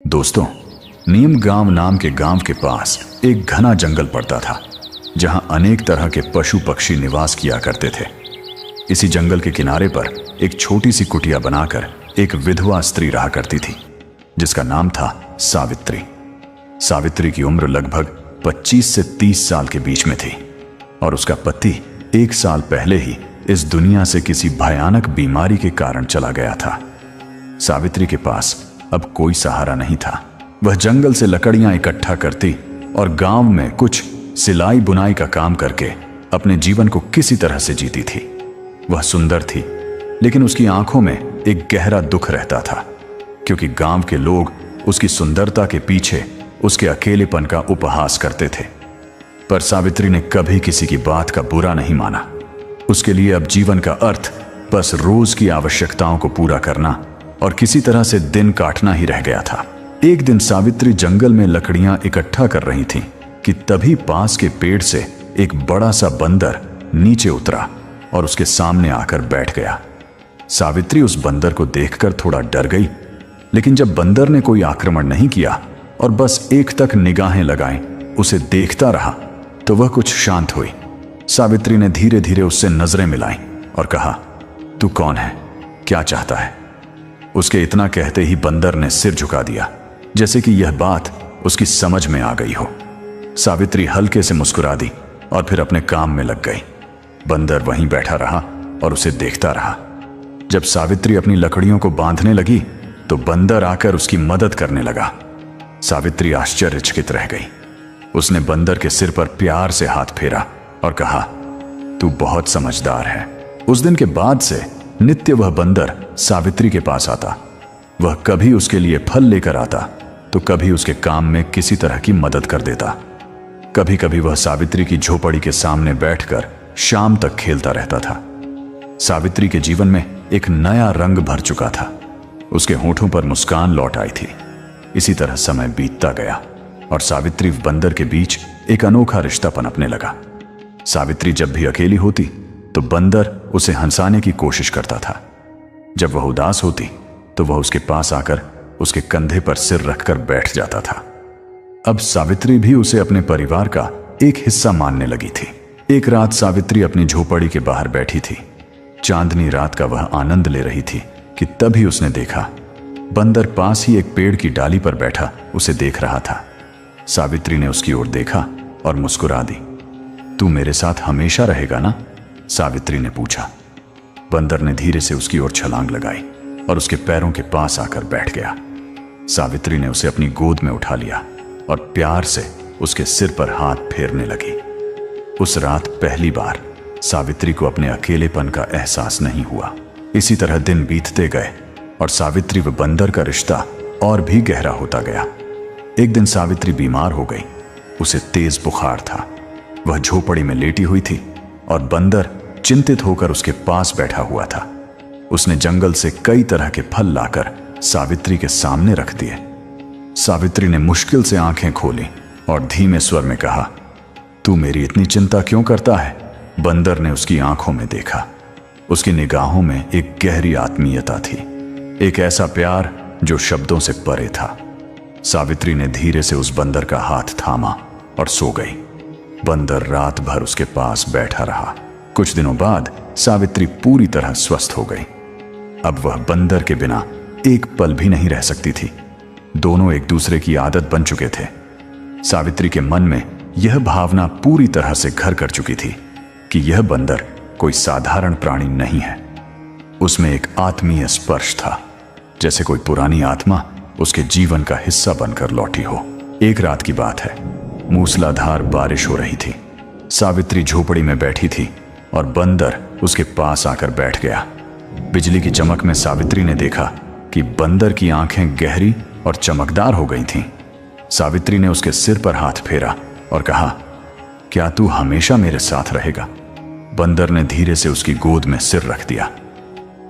दोस्तों, नीम गांव नाम के गांव के पास एक घना जंगल पड़ता था जहां अनेक तरह के पशु पक्षी निवास किया करते थे। इसी जंगल के किनारे पर एक छोटी सी कुटिया बनाकर एक विधवा स्त्री रहा करती थी जिसका नाम था सावित्री। सावित्री की उम्र लगभग 25 से 30 साल के बीच में थी और उसका पति 1 साल पहले ही इस दुनिया से किसी भयानक बीमारी के कारण चला गया था। सावित्री के पास अब कोई सहारा नहीं था। वह जंगल से लकड़ियां इकट्ठा करती और गांव में कुछ सिलाई बुनाई का काम करके अपने जीवन को किसी तरह से जीती थी। वह सुंदर थी, लेकिन उसकी आंखों में एक गहरा दुख रहता था क्योंकि गांव के लोग उसकी सुंदरता के पीछे उसके अकेलेपन का उपहास करते थे। पर सावित्री ने कभी किसी की बात का बुरा नहीं माना। उसके लिए अब जीवन का अर्थ बस रोज की आवश्यकताओं को पूरा करना और किसी तरह से दिन काटना ही रह गया था। एक दिन सावित्री जंगल में लकड़ियां इकट्ठा कर रही थी कि तभी पास के पेड़ से एक बड़ा सा बंदर नीचे उतरा और उसके सामने आकर बैठ गया। सावित्री उस बंदर को देखकर थोड़ा डर गई, लेकिन जब बंदर ने कोई आक्रमण नहीं किया और बस एक तक निगाहें लगाई उसे देखता रहा तो वह कुछ शांत हुई। सावित्री ने धीरे धीरे उससे नजरें मिलाई और कहा, तू कौन है, क्या चाहता है? उसके इतना कहते ही बंदर ने सिर झुका दिया, जैसे कि यह बात उसकी समझ में आ गई हो। सावित्री हल्के से मुस्कुरा दी और फिर अपने काम में लग गई। बंदर वहीं बैठा रहा और उसे देखता रहा। जब सावित्री अपनी लकड़ियों को बांधने लगी तो बंदर आकर उसकी मदद करने लगा। सावित्री आश्चर्यचकित रह गई। उसने बंदर के सिर पर प्यार से हाथ फेरा और कहा, तू बहुत समझदार है। उस दिन के बाद से नित्य वह बंदर सावित्री के पास आता। वह कभी उसके लिए फल लेकर आता तो कभी उसके काम में किसी तरह की मदद कर देता। कभी कभी वह सावित्री की झोपड़ी के सामने बैठकर शाम तक खेलता रहता था। सावित्री के जीवन में एक नया रंग भर चुका था। उसके होठों पर मुस्कान लौट आई थी। इसी तरह समय बीतता गया और सावित्री बंदर के बीच एक अनोखा रिश्ता पनपने लगा। सावित्री जब भी अकेली होती तो बंदर उसे हंसाने की कोशिश करता था। जब वह उदास होती तो वह उसके पास आकर उसके कंधे पर सिर रखकर बैठ जाता था। अब सावित्री भी उसे अपने परिवार का एक हिस्सा मानने लगी थी। एक रात सावित्री अपनी झोपड़ी के बाहर बैठी थी। चांदनी रात का वह आनंद ले रही थी कि तभी उसने देखा बंदर पास ही एक पेड़ की डाली पर बैठा उसे देख रहा था। सावित्री ने उसकी ओर देखा और मुस्कुरा दी। तू मेरे साथ हमेशा रहेगा ना? सावित्री ने पूछा। बंदर ने धीरे से उसकी ओर छलांग लगाई और उसके पैरों के पास आकर बैठ गया। सावित्री ने उसे अपनी गोद में उठा लिया और प्यार से उसके सिर पर हाथ फेरने लगी। उस रात पहली बार सावित्री को अपने अकेलेपन का एहसास नहीं हुआ। इसी तरह दिन बीतते गए और सावित्री व बंदर का रिश्ता और भी गहरा होता गया। एक दिन सावित्री बीमार हो गई। उसे तेज बुखार था। वह झोपड़ी में लेटी हुई थी और बंदर चिंतित होकर उसके पास बैठा हुआ था। उसने जंगल से कई तरह के फल लाकर सावित्री के सामने रख दिए। सावित्री ने मुश्किल से आंखें खोली और धीमे स्वर में कहा, तू मेरी इतनी चिंता क्यों करता है? बंदर ने उसकी आंखों में देखा। उसकी निगाहों में एक गहरी आत्मीयता थी, एक ऐसा प्यार जो शब्दों से परे था। सावित्री ने धीरे से उस बंदर का हाथ थामा और सो गई। बंदर रात भर उसके पास बैठा रहा। कुछ दिनों बाद सावित्री पूरी तरह स्वस्थ हो गई। अब वह बंदर के बिना एक पल भी नहीं रह सकती थी। दोनों एक दूसरे की आदत बन चुके थे। सावित्री के मन में यह भावना पूरी तरह से घर कर चुकी थी कि यह बंदर कोई साधारण प्राणी नहीं है। उसमें एक आत्मीय स्पर्श था, जैसे कोई पुरानी आत्मा उसके जीवन का हिस्सा बनकर लौटी हो। एक रात की बात है। मूसलाधार बारिश हो रही थी। सावित्री झोपड़ी में बैठी थी और बंदर उसके पास आकर बैठ गया। बिजली की चमक में सावित्री ने देखा कि बंदर की आंखें गहरी और चमकदार हो गई थीं। सावित्री ने उसके सिर पर हाथ फेरा और कहा, क्या तू हमेशा मेरे साथ रहेगा? बंदर ने धीरे से उसकी गोद में सिर रख दिया।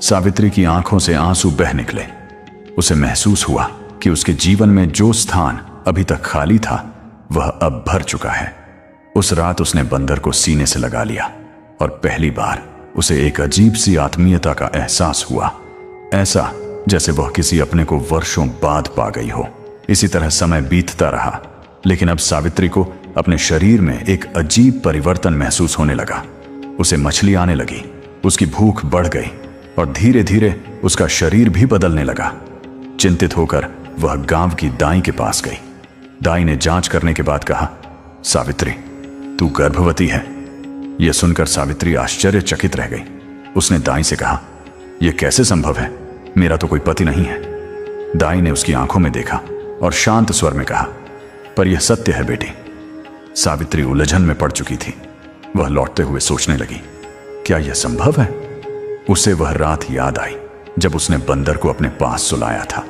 सावित्री की आंखों से आंसू बह निकले। उसे महसूस हुआ कि उसके जीवन में जो स्थान अभी तक खाली था वह अब भर चुका है। उस रात उसने बंदर को सीने से लगा लिया और पहली बार उसे एक अजीब सी आत्मीयता का एहसास हुआ, ऐसा जैसे वह किसी अपने को वर्षों बाद पा गई हो। इसी तरह समय बीतता रहा, लेकिन अब सावित्री को अपने शरीर में एक अजीब परिवर्तन महसूस होने लगा। उसे मछली आने लगी, उसकी भूख बढ़ गई और धीरे धीरे उसका शरीर भी बदलने लगा। चिंतित होकर वह गांव की दाई के पास गई। दाई ने जांच करने के बाद कहा, सावित्री, तू गर्भवती है। यह सुनकर सावित्री आश्चर्यचकित रह गई। उसने दाई से कहा, यह कैसे संभव है? मेरा तो कोई पति नहीं है। दाई ने उसकी आंखों में देखा और शांत स्वर में कहा, पर यह सत्य है बेटी। सावित्री उलझन में पड़ चुकी थी। वह लौटते हुए सोचने लगी, क्या यह संभव है? उसे वह रात याद आई जब उसने बंदर को अपने पास सुलाया था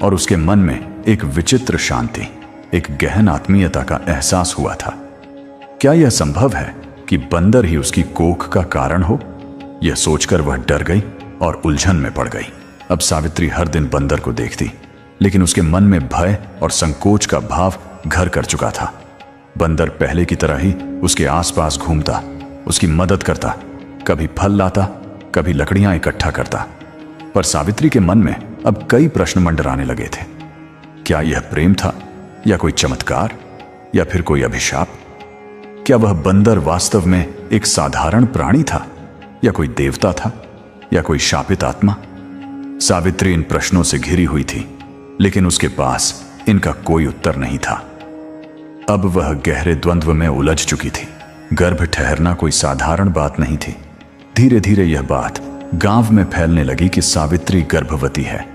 और उसके मन में एक विचित्र शांति, एक गहन आत्मीयता का एहसास हुआ था। क्या यह संभव है कि बंदर ही उसकी कोख का कारण हो? यह सोचकर वह डर गई और उलझन में पड़ गई। अब सावित्री हर दिन बंदर को देखती, लेकिन उसके मन में भय और संकोच का भाव घर कर चुका था। बंदर पहले की तरह ही उसके आसपास घूमता, उसकी मदद करता, कभी फल लाता, कभी लकड़ियां इकट्ठा करता। पर सावित्री के मन में अब कई प्रश्न मंडराने लगे थे। क्या यह प्रेम था, या कोई चमत्कार, या फिर कोई अभिशाप? क्या वह बंदर वास्तव में एक साधारण प्राणी था, या कोई देवता था, या कोई शापित आत्मा? सावित्री इन प्रश्नों से घिरी हुई थी, लेकिन उसके पास इनका कोई उत्तर नहीं था। अब वह गहरे द्वंद्व में उलझ चुकी थी। गर्भ ठहरना कोई साधारण बात नहीं थी। धीरे धीरे यह बात गांव में फैलने लगी कि सावित्री गर्भवती है।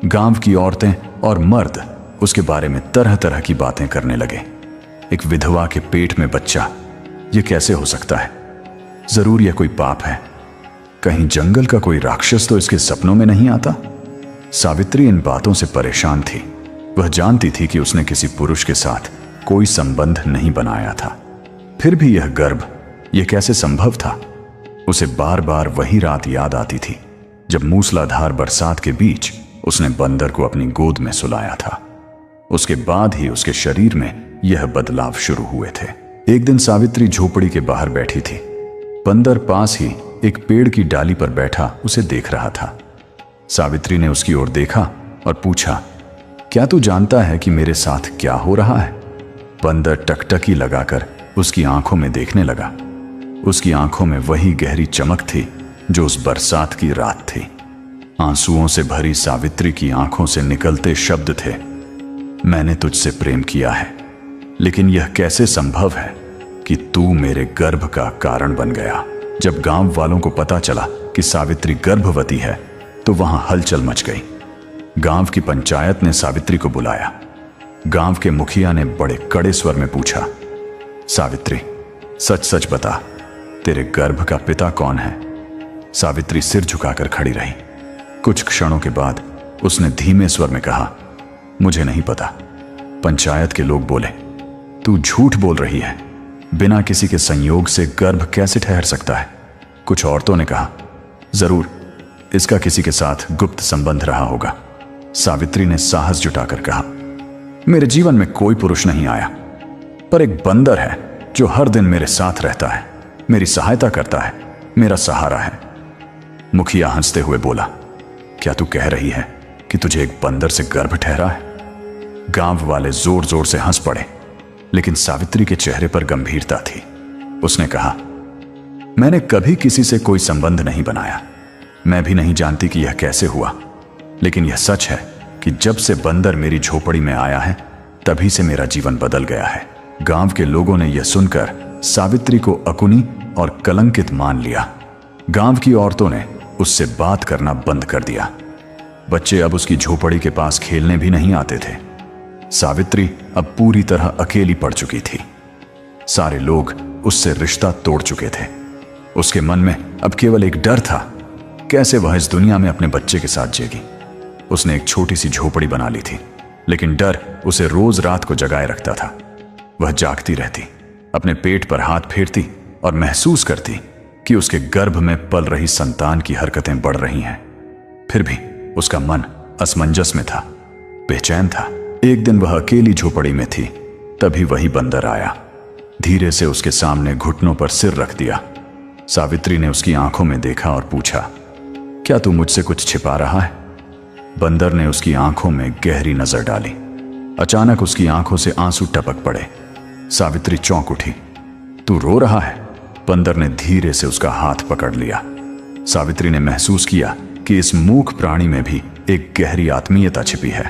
गांव की औरतें और मर्द उसके बारे में तरह तरह की बातें करने लगे। एक विधवा के पेट में बच्चा, यह कैसे हो सकता है? जरूर यह कोई पाप है। कहीं जंगल का कोई राक्षस तो इसके सपनों में नहीं आता? सावित्री इन बातों से परेशान थी। वह जानती थी कि उसने किसी पुरुष के साथ कोई संबंध नहीं बनाया था। फिर भी यह गर्भ, यह कैसे संभव था? उसे बार बार वही रात याद आती थी जब मूसलाधार बरसात के बीच उसने बंदर को अपनी गोद में सुलाया था। उसके बाद ही उसके शरीर में यह बदलाव शुरू हुए थे। एक दिन सावित्री झोपड़ी के बाहर बैठी थी। बंदर पास ही एक पेड़ की डाली पर बैठा उसे देख रहा था। सावित्री ने उसकी ओर देखा और पूछा, क्या तू जानता है कि मेरे साथ क्या हो रहा है? बंदर टकटकी लगाकर उसकी आंखों में देखने लगा। उसकी आंखों में वही गहरी चमक थी जो उस बरसात की रात थी। आंसुओं से भरी सावित्री की आंखों से निकलते शब्द थे, मैंने तुझसे प्रेम किया है, लेकिन यह कैसे संभव है कि तू मेरे गर्भ का कारण बन गया। जब गांव वालों को पता चला कि सावित्री गर्भवती है तो वहां हलचल मच गई। गांव की पंचायत ने सावित्री को बुलाया। गांव के मुखिया ने बड़े कड़े स्वर में पूछा, सावित्री, सच सच बता, तेरे गर्भ का पिता कौन है? सावित्री सिर झुकाकर खड़ी रही। कुछ क्षणों के बाद उसने धीमे स्वर में कहा, मुझे नहीं पता। पंचायत के लोग बोले, तू झूठ बोल रही है, बिना किसी के संयोग से गर्भ कैसे ठहर सकता है? कुछ औरतों ने कहा, जरूर इसका किसी के साथ गुप्त संबंध रहा होगा। सावित्री ने साहस जुटाकर कहा, मेरे जीवन में कोई पुरुष नहीं आया, पर एक बंदर है जो हर दिन मेरे साथ रहता है, मेरी सहायता करता है, मेरा सहारा है। मुखिया हंसते हुए बोला, क्या तू कह रही है कि तुझे एक बंदर से गर्भ ठहरा है? गांव वाले जोर जोर से हंस पड़े, लेकिन सावित्री के चेहरे पर गंभीरता थी। उसने कहा, मैंने कभी किसी से कोई संबंध नहीं बनाया। मैं भी नहीं जानती कि यह कैसे हुआ, लेकिन यह सच है कि जब से बंदर मेरी झोपड़ी में आया है तभी से मेरा जीवन बदल गया है। गांव के लोगों ने यह सुनकर सावित्री को अकुनी और कलंकित मान लिया। गांव की औरतों ने उससे बात करना बंद कर दिया। बच्चे अब उसकी झोपड़ी के पास खेलने भी नहीं आते थे। सावित्री अब पूरी तरह अकेली पड़ चुकी थी। सारे लोग उससे रिश्ता तोड़ चुके थे। उसके मन में अब केवल एक डर था, कैसे वह इस दुनिया में अपने बच्चे के साथ जिएगी। उसने एक छोटी सी झोपड़ी बना ली थी, लेकिन डर उसे रोज रात को जगाए रखता था। वह जागती रहती, अपने पेट पर हाथ फेरती और महसूस करती कि उसके गर्भ में पल रही संतान की हरकतें बढ़ रही हैं। फिर भी उसका मन असमंजस में था, बेचैन था। एक दिन वह अकेली झोपड़ी में थी, तभी वही बंदर आया। धीरे से उसके सामने घुटनों पर सिर रख दिया। सावित्री ने उसकी आंखों में देखा और पूछा, क्या तू मुझसे कुछ छिपा रहा है? बंदर ने उसकी आंखों में गहरी नजर डाली। अचानक उसकी आंखों से आंसू टपक पड़े। सावित्री चौंक उठी। तू रो रहा है? बंदर ने धीरे से उसका हाथ पकड़ लिया। सावित्री ने महसूस किया कि इस मूक प्राणी में भी एक गहरी आत्मीयता छिपी है,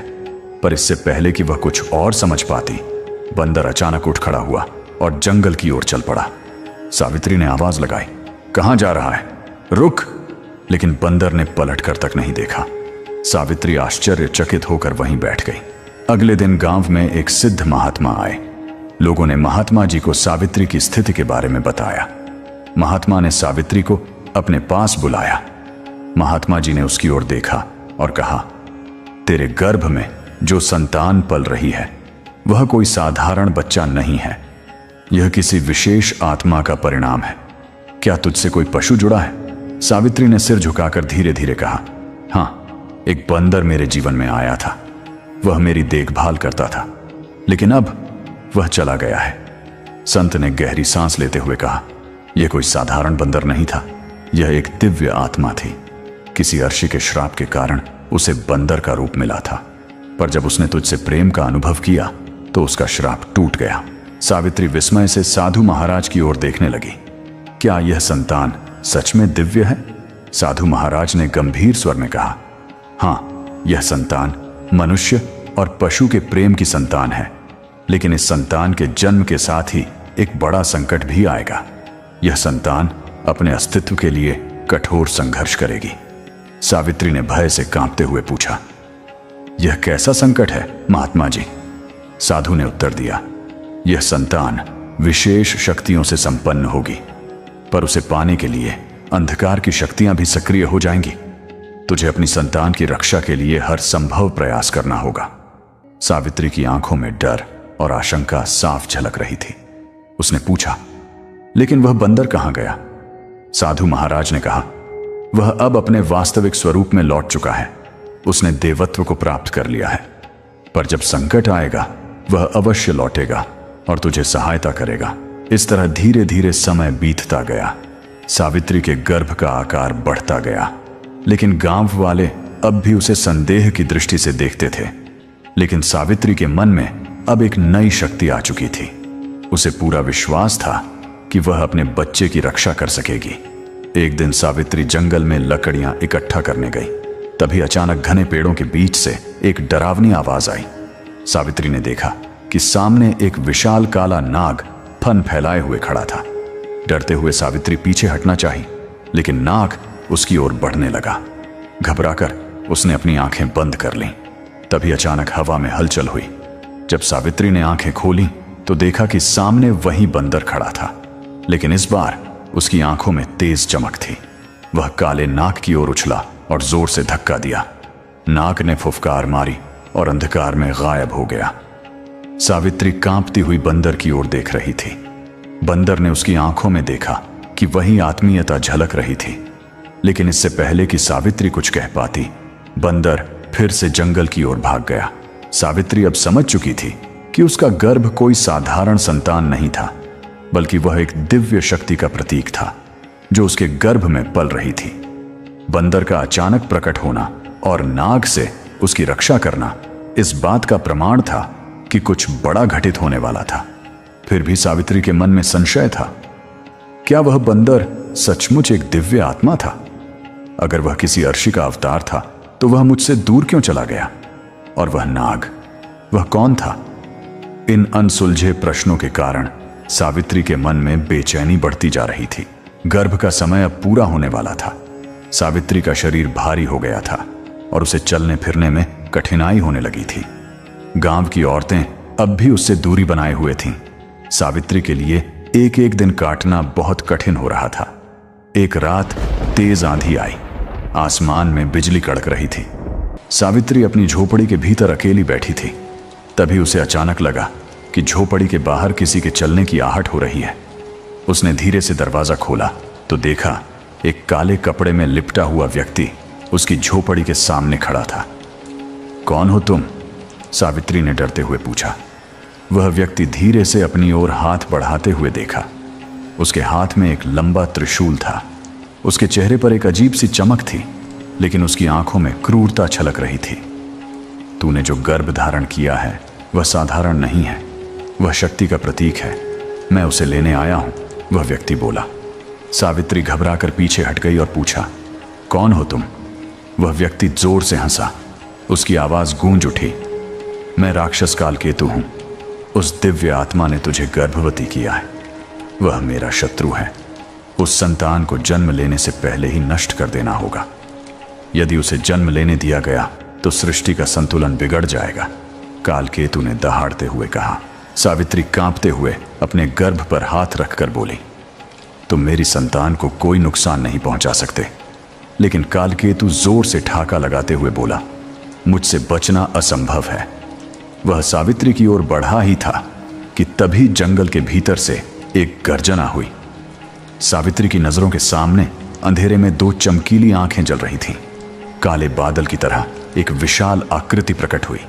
पर इससे पहले कि वह कुछ और समझ पाती, बंदर अचानक उठ खड़ा हुआ और जंगल की ओर चल पड़ा। सावित्री ने आवाज लगाई, कहां जा रहा है? रुक! लेकिन बंदर ने पलट कर तक नहीं देखा। सावित्री आश्चर्यचकित होकर वहीं बैठ गई। अगले दिन गांव में एक सिद्ध महात्मा आए। लोगों ने महात्मा जी को सावित्री की स्थिति के बारे में बताया। महात्मा ने सावित्री को अपने पास बुलाया। महात्मा जी ने उसकी ओर देखा और कहा, तेरे गर्भ में जो संतान पल रही है वह कोई साधारण बच्चा नहीं है। यह किसी विशेष आत्मा का परिणाम है। क्या तुझसे कोई पशु जुड़ा है? सावित्री ने सिर झुकाकर धीरे धीरे कहा, हाँ, एक बंदर मेरे जीवन में आया था। वह मेरी देखभाल करता था, लेकिन अब वह चला गया है। संत ने गहरी सांस लेते हुए कहा, यह कोई साधारण बंदर नहीं था, यह एक दिव्य आत्मा थी। किसी अर्षि के श्राप के कारण उसे बंदर का रूप मिला था, पर जब उसने तुझसे प्रेम का अनुभव किया तो उसका श्राप टूट गया। सावित्री विस्मय से साधु महाराज की ओर देखने लगी। क्या यह संतान सच में दिव्य है? साधु महाराज ने गंभीर स्वर में कहा, हाँ, यह संतान मनुष्य और पशु के प्रेम की संतान है, लेकिन इस संतान के जन्म के साथ ही एक बड़ा संकट भी आएगा। यह संतान अपने अस्तित्व के लिए कठोर संघर्ष करेगी। सावित्री ने भय से कांपते हुए पूछा, यह कैसा संकट है महात्मा जी? साधु ने उत्तर दिया, यह संतान विशेष शक्तियों से संपन्न होगी, पर उसे पाने के लिए अंधकार की शक्तियां भी सक्रिय हो जाएंगी। तुझे अपनी संतान की रक्षा के लिए हर संभव प्रयास करना होगा। सावित्री की आंखों में डर और आशंका साफ झलक रही थी। उसने पूछा, लेकिन वह बंदर कहां गया? साधु महाराज ने कहा, वह अब अपने वास्तविक स्वरूप में लौट चुका है। उसने देवत्व को प्राप्त कर लिया है, पर जब संकट आएगा वह अवश्य लौटेगा और तुझे सहायता करेगा। इस तरह धीरे धीरे समय बीतता गया। सावित्री के गर्भ का आकार बढ़ता गया, लेकिन गांव वाले अब भी उसे संदेह की दृष्टि से देखते थे। लेकिन सावित्री के मन में अब एक नई शक्ति आ चुकी थी। उसे पूरा विश्वास था कि वह अपने बच्चे की रक्षा कर सकेगी। एक दिन सावित्री जंगल में लकड़ियां इकट्ठा करने गई। तभी अचानक घने पेड़ों के बीच से एक डरावनी आवाज आई। सावित्री ने देखा कि सामने एक विशाल काला नाग फन फैलाए हुए खड़ा था। डरते हुए सावित्री पीछे हटना चाही, लेकिन नाग उसकी ओर बढ़ने लगा। घबराकर उसने अपनी आंखें बंद कर लीं। तभी अचानक हवा में हलचल हुई। जब सावित्री ने आंखें खोली तो देखा कि सामने वही बंदर खड़ा था, लेकिन इस बार उसकी आंखों में तेज चमक थी। वह काले नाग की ओर उछला और जोर से धक्का दिया। नाग ने फुफकार मारी और अंधकार में गायब हो गया। सावित्री कांपती हुई बंदर की ओर देख रही थी। बंदर ने उसकी आंखों में देखा कि वही आत्मीयता झलक रही थी, लेकिन इससे पहले कि सावित्री कुछ कह पाती, बंदर फिर से जंगल की ओर भाग गया। सावित्री अब समझ चुकी थी कि उसका गर्भ कोई साधारण संतान नहीं था, बल्कि वह एक दिव्य शक्ति का प्रतीक था जो उसके गर्भ में पल रही थी। बंदर का अचानक प्रकट होना और नाग से उसकी रक्षा करना इस बात का प्रमाण था कि कुछ बड़ा घटित होने वाला था। फिर भी सावित्री के मन में संशय था। क्या वह बंदर सचमुच एक दिव्य आत्मा था? अगर वह किसी अर्षि का अवतार था तो वह मुझसे दूर क्यों चला गया? और वह नाग, वह कौन था? इन अनसुलझे प्रश्नों के कारण सावित्री के मन में बेचैनी बढ़ती जा रही थी। गर्भ का समय अब पूरा होने वाला था। सावित्री का शरीर भारी हो गया था और उसे चलने फिरने में कठिनाई होने लगी थी। गांव की औरतें अब भी उससे दूरी बनाए हुए थीं। सावित्री के लिए एक एक दिन काटना बहुत कठिन हो रहा था। एक रात तेज आंधी आई। आसमान में बिजली कड़क रही थी। सावित्री अपनी झोपड़ी के भीतर अकेली बैठी थी। तभी उसे अचानक लगा कि झोपड़ी के बाहर किसी के चलने की आहट हो रही है। उसने धीरे से दरवाजा खोला तो देखा एक काले कपड़े में लिपटा हुआ व्यक्ति उसकी झोपड़ी के सामने खड़ा था। कौन हो तुम? सावित्री ने डरते हुए पूछा। वह व्यक्ति धीरे से अपनी ओर हाथ बढ़ाते हुए देखा। उसके हाथ में एक लंबा त्रिशूल था। उसके चेहरे पर एक अजीब सी चमक थी, लेकिन उसकी आंखों में क्रूरता छलक रही थी। तूने जो गर्भ धारण किया है वह साधारण नहीं है, वह शक्ति का प्रतीक है। मैं उसे लेने आया हूं, वह व्यक्ति बोला। सावित्री घबराकर पीछे हट गई और पूछा, कौन हो तुम? वह व्यक्ति जोर से हंसा। उसकी आवाज गूंज उठी, मैं राक्षस कालकेतु हूं। उस दिव्य आत्मा ने तुझे गर्भवती किया है। वह मेरा शत्रु है। उस संतान को जन्म लेने से पहले ही नष्ट कर देना होगा। यदि उसे जन्म लेने दिया गया तो सृष्टि का संतुलन बिगड़ जाएगा, कालकेतु ने दहाड़ते हुए कहा। सावित्री कांपते हुए अपने गर्भ पर हाथ रखकर बोली, तुम मेरी संतान को कोई नुकसान नहीं पहुंचा सकते। लेकिन कालकेतु जोर से ठाका लगाते हुए बोला, मुझसे बचना असंभव है। वह सावित्री की ओर बढ़ा ही था कि तभी जंगल के भीतर से एक गर्जना हुई। सावित्री की नजरों के सामने अंधेरे में दो चमकीली आंखें जल रही थीं। काले बादल की तरह एक विशाल आकृति प्रकट हुई।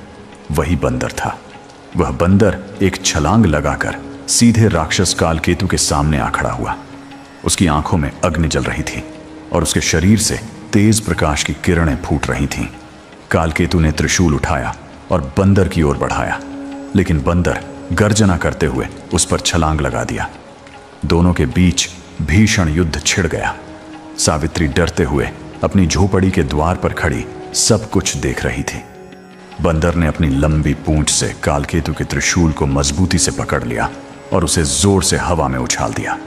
वही बंदर था। वह बंदर एक छलांग लगाकर सीधे राक्षस कालकेतु के सामने आ खड़ा हुआ। उसकी आंखों में अग्नि जल रही थी और उसके शरीर से तेज प्रकाश की किरणें फूट रही थीं। कालकेतु ने त्रिशूल उठाया और बंदर की ओर बढ़ाया, लेकिन बंदर गर्जना करते हुए उस पर छलांग लगा दिया। दोनों के बीच भीषण युद्ध छिड़ गया। सावित्री डरते हुए अपनी झोपड़ी के द्वार पर खड़ी सब कुछ देख रही थी। बंदर ने अपनी लंबी पूंछ से कालकेतु के त्रिशूल को मजबूती से पकड़ लिया और उसे जोर से हवा में उछाल दिया।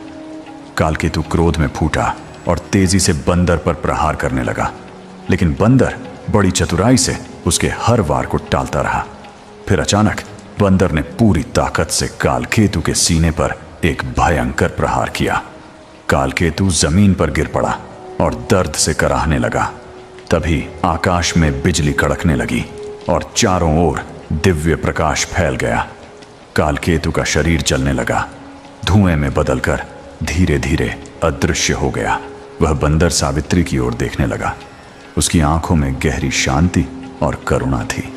कालकेतु क्रोध में फूटा और तेजी से बंदर पर प्रहार करने लगा, लेकिन बंदर बड़ी चतुराई से उसके हर वार को टालता रहा। फिर अचानक बंदर ने पूरी ताकत से कालकेतु के सीने पर एक भयंकर प्रहार किया। कालकेतु जमीन पर गिर पड़ा और दर्द से कराहने लगा। तभी आकाश में बिजली कड़कने लगी और चारों ओर दिव्य प्रकाश फैल गया। कालकेतु का शरीर जलने लगा, धुएं में बदलकर धीरे धीरे अदृश्य हो गया। वह बंदर सावित्री की ओर देखने लगा। उसकी आंखों में गहरी शांति और करुणा थी।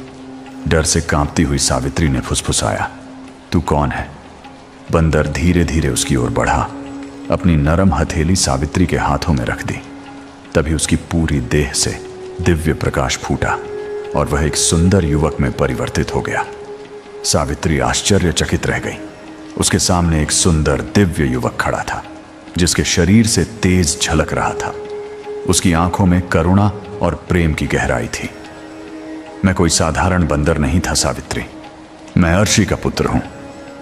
डर से कांपती हुई सावित्री ने फुसफुसाया, तू कौन है? बंदर धीरे धीरे उसकी ओर बढ़ा, अपनी नरम हथेली सावित्री के हाथों में रख दी। तभी उसकी पूरी देह से दिव्य प्रकाश फूटा और वह एक सुंदर युवक में परिवर्तित हो गया। सावित्री आश्चर्यचकित रह गई। उसके सामने एक सुंदर दिव्य युवक खड़ा था, जिसके शरीर से तेज झलक रहा था। उसकी आंखों में करुणा और प्रेम की गहराई थी। मैं कोई साधारण बंदर नहीं था सावित्री, मैं अर्शी का पुत्र हूं।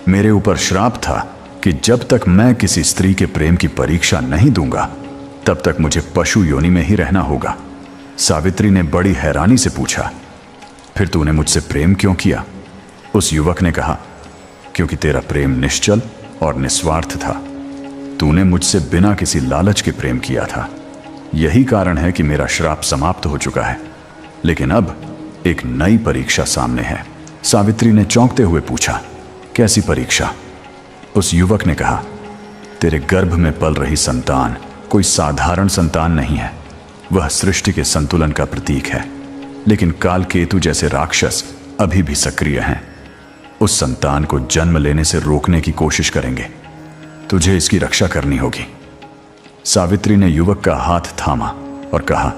मेरे ऊपर श्राप था कि जब तक मैं किसी स्त्री के प्रेम की परीक्षा नहीं दूंगा, तब तक मुझे पशु योनि में ही रहना होगा। सावित्री ने बड़ी हैरानी से पूछा, फिर तूने मुझसे प्रेम क्यों किया? उस युवक ने कहा, क्योंकि तेरा प्रेम निश्चल और निस्वार्थ था। तूने मुझसे बिना किसी लालच के प्रेम किया था। यही कारण है कि मेरा श्राप समाप्त हो चुका है। लेकिन अब एक नई परीक्षा सामने है। सावित्री ने चौंकते हुए पूछा, कैसी परीक्षा? उस युवक ने कहा, तेरे गर्भ में पल रही संतान कोई साधारण संतान नहीं है। वह सृष्टि के संतुलन का प्रतीक है। लेकिन कालकेतु जैसे राक्षस अभी भी सक्रिय हैं। उस संतान को जन्म लेने से रोकने की कोशिश करेंगे। तुझे इसकी रक्षा करनी होगी। सावित्री ने युवक का हाथ थामा और कहा,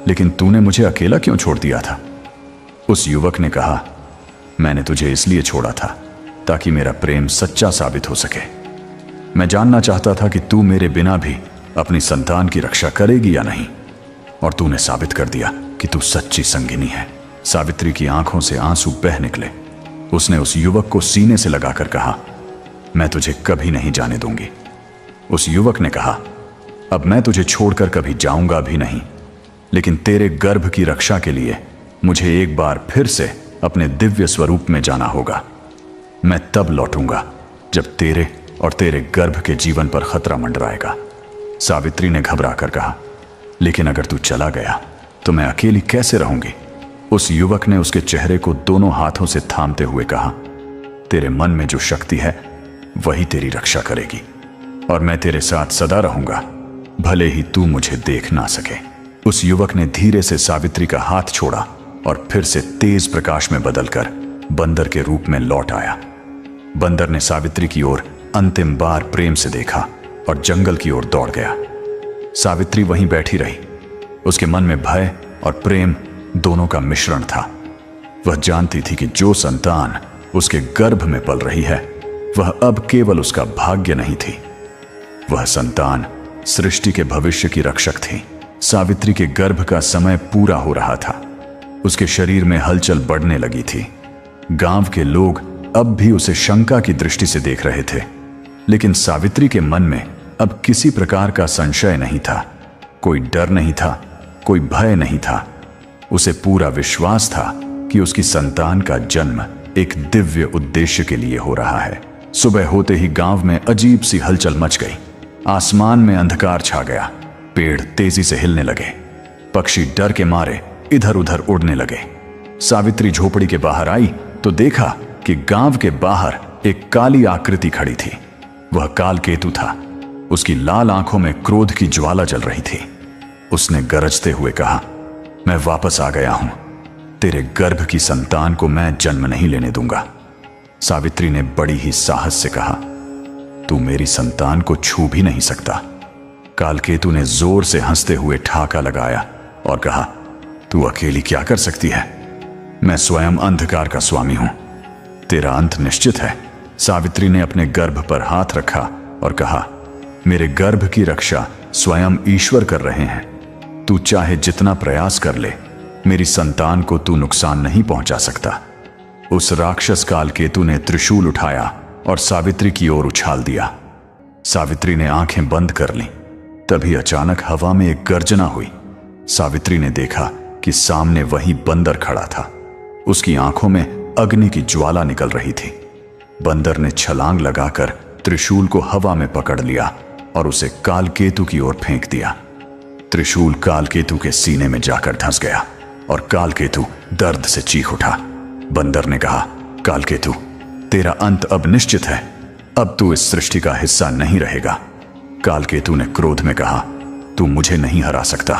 लेकिन तूने मुझे अकेला क्यों छोड़ दिया था? उस युवक ने कहा, मैंने तुझे इसलिए छोड़ा था ताकि मेरा प्रेम सच्चा साबित हो सके। मैं जानना चाहता था कि तू मेरे बिना भी अपनी संतान की रक्षा करेगी या नहीं, और तूने साबित कर दिया कि तू सच्ची संगिनी है। सावित्री की आंखों से आंसू बह निकले। उसने उस युवक को सीने से लगाकर कहा, मैं तुझे कभी नहीं जाने दूंगी। उस युवक ने कहा, अब मैं तुझे छोड़कर कभी जाऊंगा भी नहीं, लेकिन तेरे गर्भ की रक्षा के लिए मुझे एक बार फिर से अपने दिव्य स्वरूप में जाना होगा। मैं तब लौटूंगा जब तेरे और तेरे गर्भ के जीवन पर खतरा मंडराएगा। सावित्री ने घबरा कर कहा, लेकिन अगर तू चला गया तो मैं अकेली कैसे रहूंगी? उस युवक ने उसके चेहरे को दोनों हाथों से थामते हुए कहा, तेरे मन में जो शक्ति है वही तेरी रक्षा करेगी, और मैं तेरे साथ सदा रहूंगा, भले ही तू मुझे देख ना सके। उस युवक ने धीरे से सावित्री का हाथ छोड़ा और फिर से तेज प्रकाश में बदलकर बंदर के रूप में लौट आया। बंदर ने सावित्री की ओर अंतिम बार प्रेम से देखा और जंगल की ओर दौड़ गया। सावित्री वहीं बैठी रही। उसके मन में भय और प्रेम दोनों का मिश्रण था। वह जानती थी कि जो संतान उसके गर्भ में पल रही है वह अब केवल उसका भाग्य नहीं थी, वह संतान सृष्टि के भविष्य की रक्षक थी। सावित्री के गर्भ का समय पूरा हो रहा था। उसके शरीर में हलचल बढ़ने लगी थी। गांव के लोग अब भी उसे शंका की दृष्टि से देख रहे थे, लेकिन सावित्री के मन में अब किसी प्रकार का संशय नहीं था। कोई डर नहीं था, कोई भय नहीं था। उसे पूरा विश्वास था कि उसकी संतान का जन्म एक दिव्य उद्देश्य के लिए हो रहा है। सुबह होते ही गांव में अजीब सी हलचल मच गई। आसमान में अंधकार छा गया, पेड़ तेजी से हिलने लगे, पक्षी डर के मारे इधर उधर उड़ने लगे। सावित्री झोपड़ी के बाहर आई तो देखा कि गांव के बाहर एक काली आकृति खड़ी थी। वह कालकेतु था। उसकी लाल आंखों में क्रोध की ज्वाला जल रही थी। उसने गरजते हुए कहा, मैं वापस आ गया हूं। तेरे गर्भ की संतान को मैं जन्म नहीं लेने दूंगा। सावित्री ने बड़ी ही साहस से कहा, तू मेरी संतान को छू भी नहीं सकता। कालकेतु ने जोर से हंसते हुए ठाका लगाया और कहा, तू अकेली क्या कर सकती है? मैं स्वयं अंधकार का स्वामी हूं। तेरा अंत निश्चित है। सावित्री ने अपने गर्भ पर हाथ रखा और कहा, मेरे गर्भ की रक्षा स्वयं ईश्वर कर रहे हैं। तू चाहे जितना प्रयास कर ले, मेरी संतान को तू नुकसान नहीं पहुंचा सकता। उस राक्षस कालकेतु ने त्रिशूल उठाया और सावित्री की ओर उछाल दिया। सावित्री ने आंखें बंद कर लीं। तभी अचानक हवा में एक गर्जना हुई। सावित्री ने देखा कि सामने वही बंदर खड़ा था। उसकी आंखों में अग्नि की ज्वाला निकल रही थी। बंदर ने छलांग लगाकर त्रिशूल को हवा में पकड़ लिया और उसे कालकेतु की ओर फेंक दिया। त्रिशूल कालकेतु के सीने में जाकर धंस गया और कालकेतु दर्द से चीख उठा। बंदर ने कहा, कालकेतु, तेरा अंत अब निश्चित है। अब तू इस सृष्टि का हिस्सा नहीं रहेगा। कालकेतु ने क्रोध में कहा, तू मुझे नहीं हरा सकता।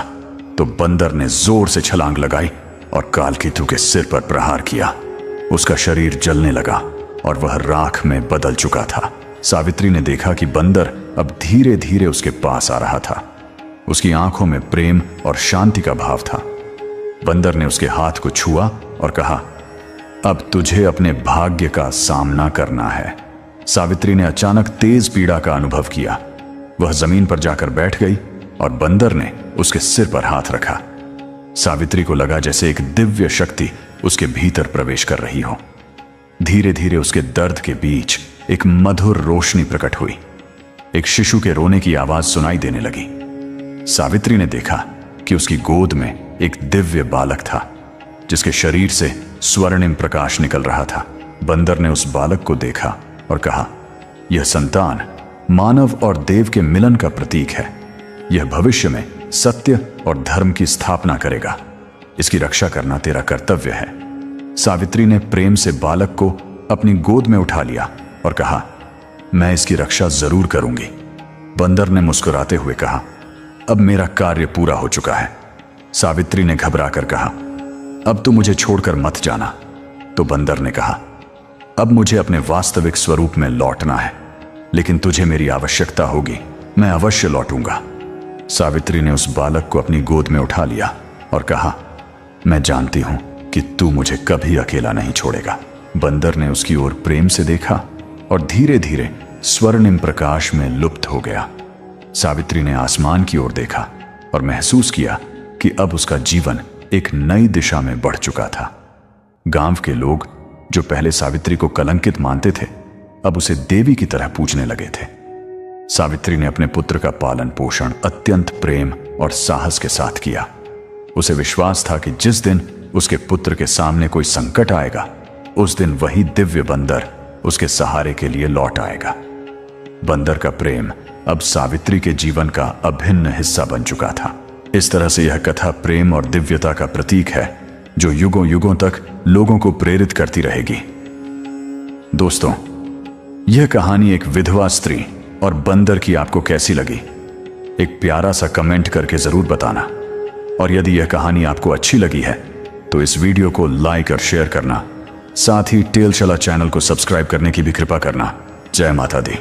तो बंदर ने जोर से छलांग लगाई और कालकेतु के सिर पर प्रहार किया। उसका शरीर जलने लगा और वह राख में बदल चुका था। सावित्री ने देखा कि बंदर अब धीरे धीरे उसके पास आ रहा था। उसकी आंखों में प्रेम और शांति का भाव था। बंदर ने उसके हाथ को छुआ और कहा, अब तुझे अपने भाग्य का सामना करना है। सावित्री ने अचानक तेज पीड़ा का अनुभव किया। वह जमीन पर जाकर बैठ गई और बंदर ने उसके सिर पर हाथ रखा। सावित्री को लगा जैसे एक दिव्य शक्ति उसके भीतर प्रवेश कर रही हो। धीरे धीरे उसके दर्द के बीच एक मधुर रोशनी प्रकट हुई। एक शिशु के रोने की आवाज सुनाई देने लगी। सावित्री ने देखा कि उसकी गोद में एक दिव्य बालक था, जिसके शरीर से स्वर्णिम प्रकाश निकल रहा था। बंदर ने उस बालक को देखा और कहा, यह संतान मानव और देव के मिलन का प्रतीक है। यह भविष्य में सत्य और धर्म की स्थापना करेगा। इसकी रक्षा करना तेरा कर्तव्य है। सावित्री ने प्रेम से बालक को अपनी गोद में उठा लिया और कहा, मैं इसकी रक्षा जरूर करूंगी। बंदर ने मुस्कुराते हुए कहा, अब मेरा कार्य पूरा हो चुका है। सावित्री ने घबराकर कहा, अब तू मुझे छोड़कर मत जाना। तो बंदर ने कहा, अब मुझे अपने वास्तविक स्वरूप में लौटना है, लेकिन तुझे मेरी आवश्यकता होगी। मैं अवश्य लौटूंगा। सावित्री ने उस बालक को अपनी गोद में उठा लिया और कहा, मैं जानती हूं कि तू मुझे कभी अकेला नहीं छोड़ेगा। बंदर ने उसकी ओर प्रेम से देखा और धीरे धीरे स्वर्णिम प्रकाश में लुप्त हो गया। सावित्री ने आसमान की ओर देखा और महसूस किया कि अब उसका जीवन एक नई दिशा में बढ़ चुका था। गांव के लोग जो पहले सावित्री को कलंकित मानते थे, अब उसे देवी की तरह पूजने लगे थे। सावित्री ने अपने पुत्र का पालन पोषण अत्यंत प्रेम और साहस के साथ किया। उसे विश्वास था कि जिस दिन उसके पुत्र के सामने कोई संकट आएगा, उस दिन वही दिव्य बंदर उसके सहारे के लिए लौट आएगा। बंदर का प्रेम अब सावित्री के जीवन का अभिन्न हिस्सा बन चुका था। इस तरह से यह कथा प्रेम और दिव्यता का प्रतीक है, जो युगों युगों तक लोगों को प्रेरित करती रहेगी। दोस्तों, यह कहानी एक विधवा स्त्री और बंदर की आपको कैसी लगी? एक प्यारा सा कमेंट करके जरूर बताना। और यदि यह कहानी आपको अच्छी लगी है तो इस वीडियो को लाइक और शेयर करना, साथ ही टेल चला चैनल को सब्सक्राइब करने की भी कृपा करना। जय माता दी।